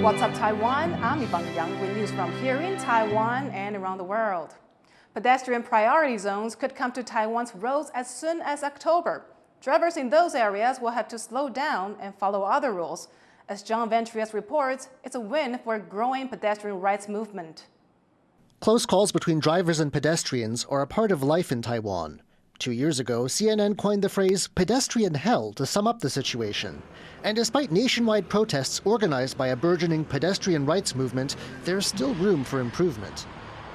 What's up, Taiwan? I'm Yvonne with news from here in Taiwan and around the world. Pedestrian priority zones could come to Taiwan's roads as soon as October. Drivers in those areas will have to slow down and follow other rules. As John Ventrius reports, it's a win for a growing pedestrian rights movement. Close calls between drivers and pedestrians are a part of life in Taiwan. 2 years ago, CNN coined the phrase pedestrian hell to sum up the situation. And despite nationwide protests organized by a burgeoning pedestrian rights movement, there's still room for improvement.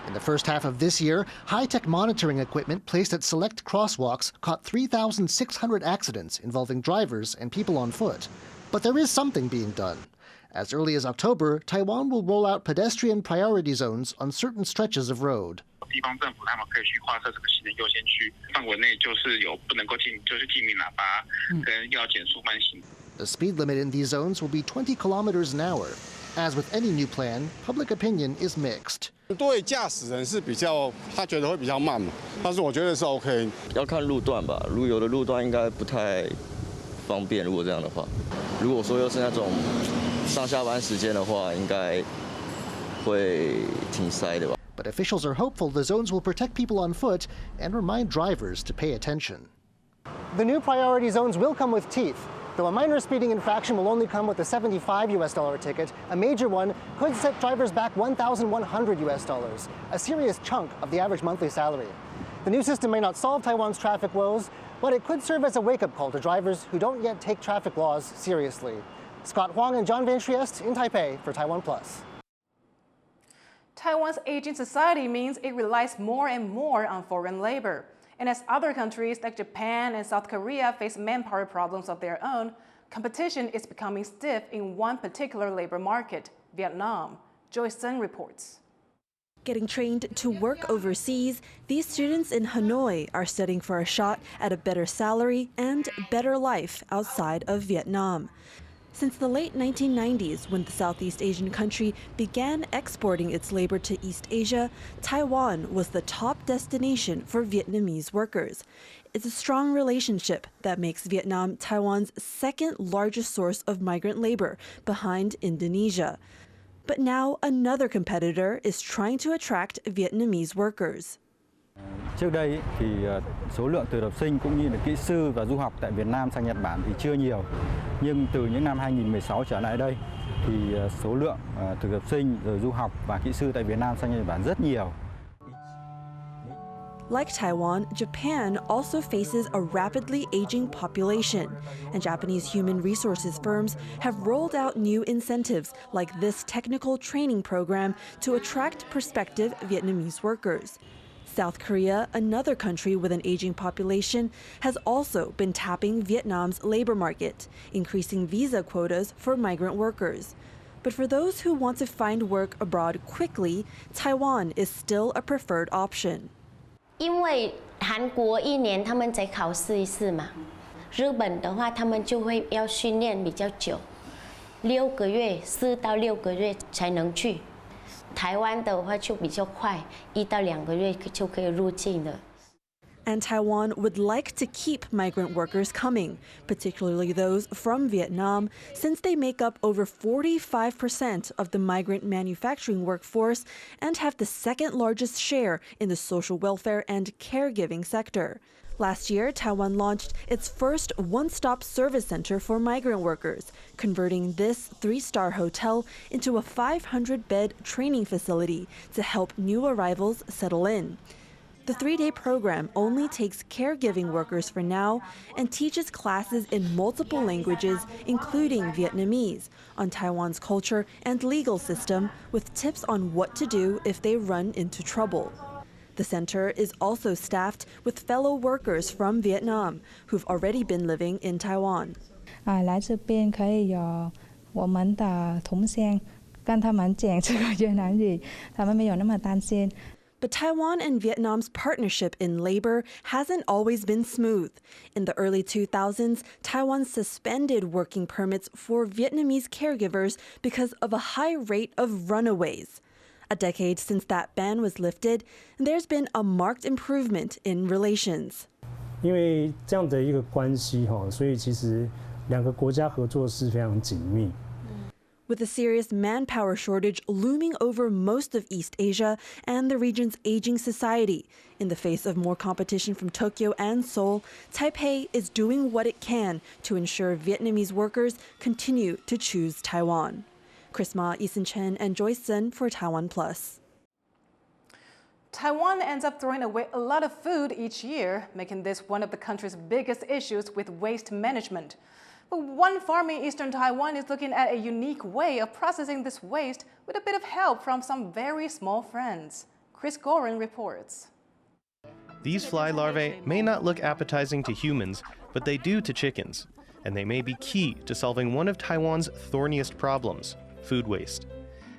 In the first half of this year, high-tech monitoring equipment placed at select crosswalks caught 3,600 accidents involving drivers and people on foot. But there is something being done. As early as October, Taiwan will roll out pedestrian priority zones on certain stretches of road. The speed limit in these zones will be 20 kilometers an hour. As with any new plan, public opinion is mixed. 对驾驶人是比较，他觉得会比较慢嘛，但是我觉得是 OK。要看路段吧，如果有的路段应该不太方便。如果这样的话，如果说又是那种上下班时间的话，应该会挺塞的吧。But officials are hopeful the zones will protect people on foot and remind drivers to pay attention. The new priority zones will come with teeth. Though a minor speeding infraction will only come with a $75 ticket, a major one could set drivers back $1,100, a serious chunk of the average monthly salary. The new system may not solve Taiwan's traffic woes, but it could serve as a wake-up call to drivers who don't yet take traffic laws seriously. Scott Huang and John Ventriest in Taipei for TaiwanPlus. Taiwan's aging society means it relies more and more on foreign labor. And as other countries like Japan and South Korea face manpower problems of their own, competition is becoming stiff in one particular labor market, Vietnam. Joyce Sun reports. Getting trained to work overseas, these students in Hanoi are studying for a shot at a better salary and better life outside of Vietnam. Since the late 1990s, when the Southeast Asian country began exporting its labor to East Asia, Taiwan was the top destination for Vietnamese workers. It's a strong relationship that makes Vietnam Taiwan's second largest source of migrant labor, behind Indonesia. But now another competitor is trying to attract Vietnamese workers. Trước đây thì số lượng thực tập sinh cũng như là kỹ sư và du học tại Việt Nam sang Nhật Bản thì chưa nhiều. Nhưng từ những năm 2016 trở lại đây thì số lượng thực tập sinh rồi du học và kỹ sư tại Việt Nam sang Nhật Bản rất nhiều. Like Taiwan, Japan also faces a rapidly aging population, and Japanese human resources firms have rolled out new incentives like this technical training program to attract prospective Vietnamese workers. South Korea, another country with an aging population, has also been tapping Vietnam's labor market, increasing visa quotas for migrant workers. But for those who want to find work abroad quickly, Taiwan is still a preferred option. 因为韩国1年他们才考试一次嘛，日本的话他们就会要训练比较久，6个月，4到6个月才能去。台湾的话就比较快，1到2个月就可以入境了。And Taiwan would like to keep migrant workers coming, particularly those from Vietnam, since they make up over 45% of the migrant manufacturing workforce and have the second largest share in the social welfare and caregiving sector. Last year, Taiwan launched its first one-stop service center for migrant workers, converting this 3-star hotel into a 500-bed training facility to help new arrivals settle in. The 3-day program only takes caregiving workers for now and teaches classes in multiple languages, including Vietnamese, on Taiwan's culture and legal system, with tips on what to do if they run into trouble. The center is also staffed with fellow workers from Vietnam who've already been living in Taiwan. 来这边可以有我们的同乡跟他们讲这个越南语，他们没有那么担心。 But Taiwan and Vietnam's partnership in labor hasn't always been smooth. In the early 2000s, Taiwan suspended working permits for Vietnamese caregivers because of a high rate of runaways. A decade since that ban was lifted, there's been a marked improvement in relations. 因为这样的一个关系，所以其实两个国家合作是非常紧密。with a serious manpower shortage looming over most of East Asia and the region's aging society. In the face of more competition from Tokyo and Seoul, Taipei is doing what it can to ensure Vietnamese workers continue to choose Taiwan. Chris Ma, Eason Chen, and Joyce Sun for TaiwanPlus. Taiwan ends up throwing away a lot of food each year, making this one of the country's biggest issues with waste management. But one farm in eastern Taiwan is looking at a unique way of processing this waste with a bit of help from some very small friends. Chris Gorin reports. These fly larvae may not look appetizing to humans, but they do to chickens. And they may be key to solving one of Taiwan's thorniest problems, food waste.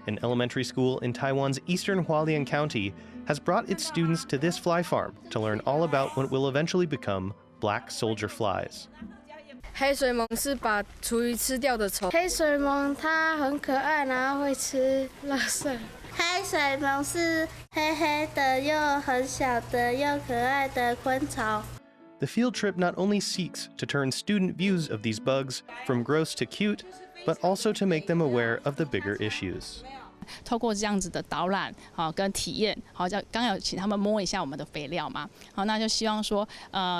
An elementary school in Taiwan's eastern Hualien County has brought its students to this fly farm to learn all about what will eventually become black soldier flies. 黑水虻是把厨余吃掉的虫。黑水虻它很可爱，然后会吃垃圾。黑水虻是黑黑的又很小的又可爱的昆虫。 The field trip not only seeks to turn student views of these bugs from gross to cute, but also to make them aware of the bigger issues. 透过这样子的导览，跟体验，刚有请他们摸一下我们的肥料嘛，那就希望说，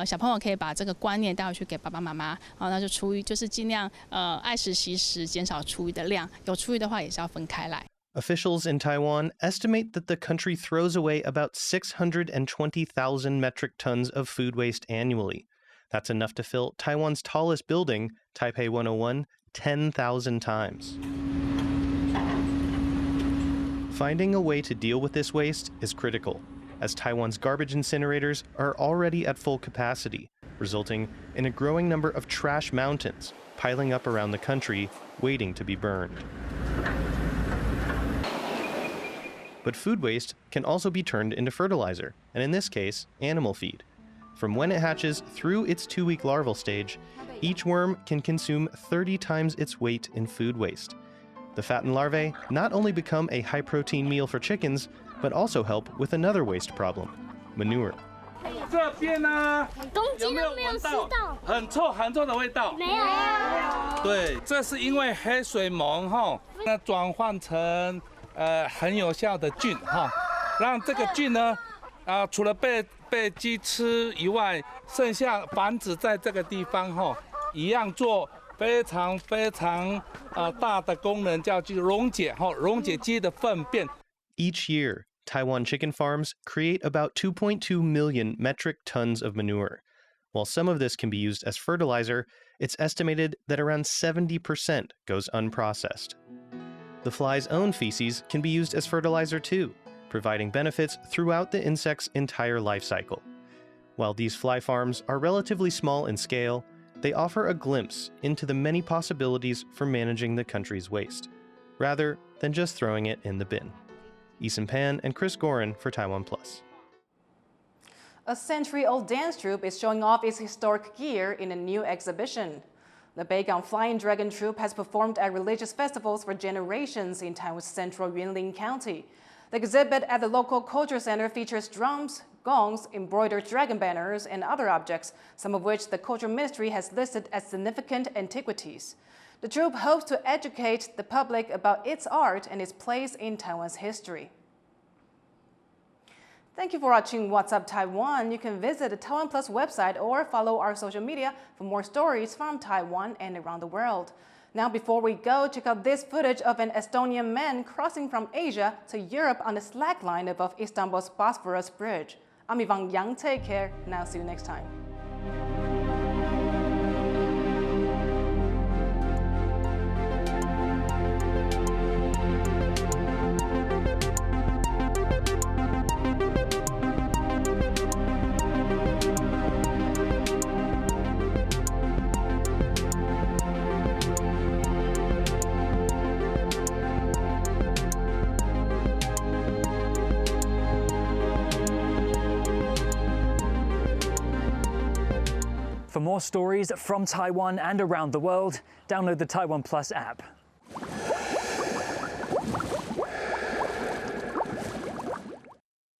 小朋友可以把这个观念带回去给爸爸妈妈，那就厨余就是尽量爱惜惜食，减少厨余的量，有厨余的话也是要分开来。 Officials in Taiwan estimate that the country throws away about 620,000 metric tons of food waste annually. That's enough to fill Taiwan's tallest building, Taipei 101, 10,000 times. Finding a way to deal with this waste is critical, as Taiwan's garbage incinerators are already at full capacity, resulting in a growing number of trash mountains piling up around the country, waiting to be burned. But food waste can also be turned into fertilizer, and in this case, animal feed. From when it hatches through its 2-week larval stage, each worm can consume 30 times its weight in food waste. The fattened larvae not only become a high-protein meal for chickens, but also help with another waste problem, manure. 这边呢，有没有闻到很臭的味道？没有。对，这是因为黑水虻那转换成很有效的菌让这个菌呢除了被鸡吃以外，剩下繁殖在这个地方一样做。 非常大的功能叫去溶解鸡的粪便。 Each year, Taiwan chicken farms create about 2.2 million metric tons of manure. While some of this can be used as fertilizer, it's estimated that around 70% goes unprocessed. The fly's own feces can be used as fertilizer too, providing benefits throughout the insect's entire life cycle. While these fly farms are relatively small in scale, they offer a glimpse into the many possibilities for managing the country's waste, rather than just throwing it in the bin. Eason Pan and Chris Gorin for TaiwanPlus. A century-old dance troupe is showing off its historic gear in a new exhibition. The Beigong Flying Dragon Troupe has performed at religious festivals for generations in Taiwan's central Yunlin County. The exhibit at the local culture center features drums, gongs, embroidered dragon banners, and other objects, some of which the Culture Ministry has listed as significant antiquities. The troupe hopes to educate the public about its art and its place in Taiwan's history. Thank you for watching What's Up Taiwan. You can visit the TaiwanPlus website or follow our social media for more stories from Taiwan and around the world. Now, before we go, check out this footage of an Estonian man crossing from Asia to Europe on the slack line above Istanbul's Bosphorus Bridge. I'm Yvonne. Take care, and I'll see you next time. For more stories from Taiwan and around the world, download the TaiwanPlus app.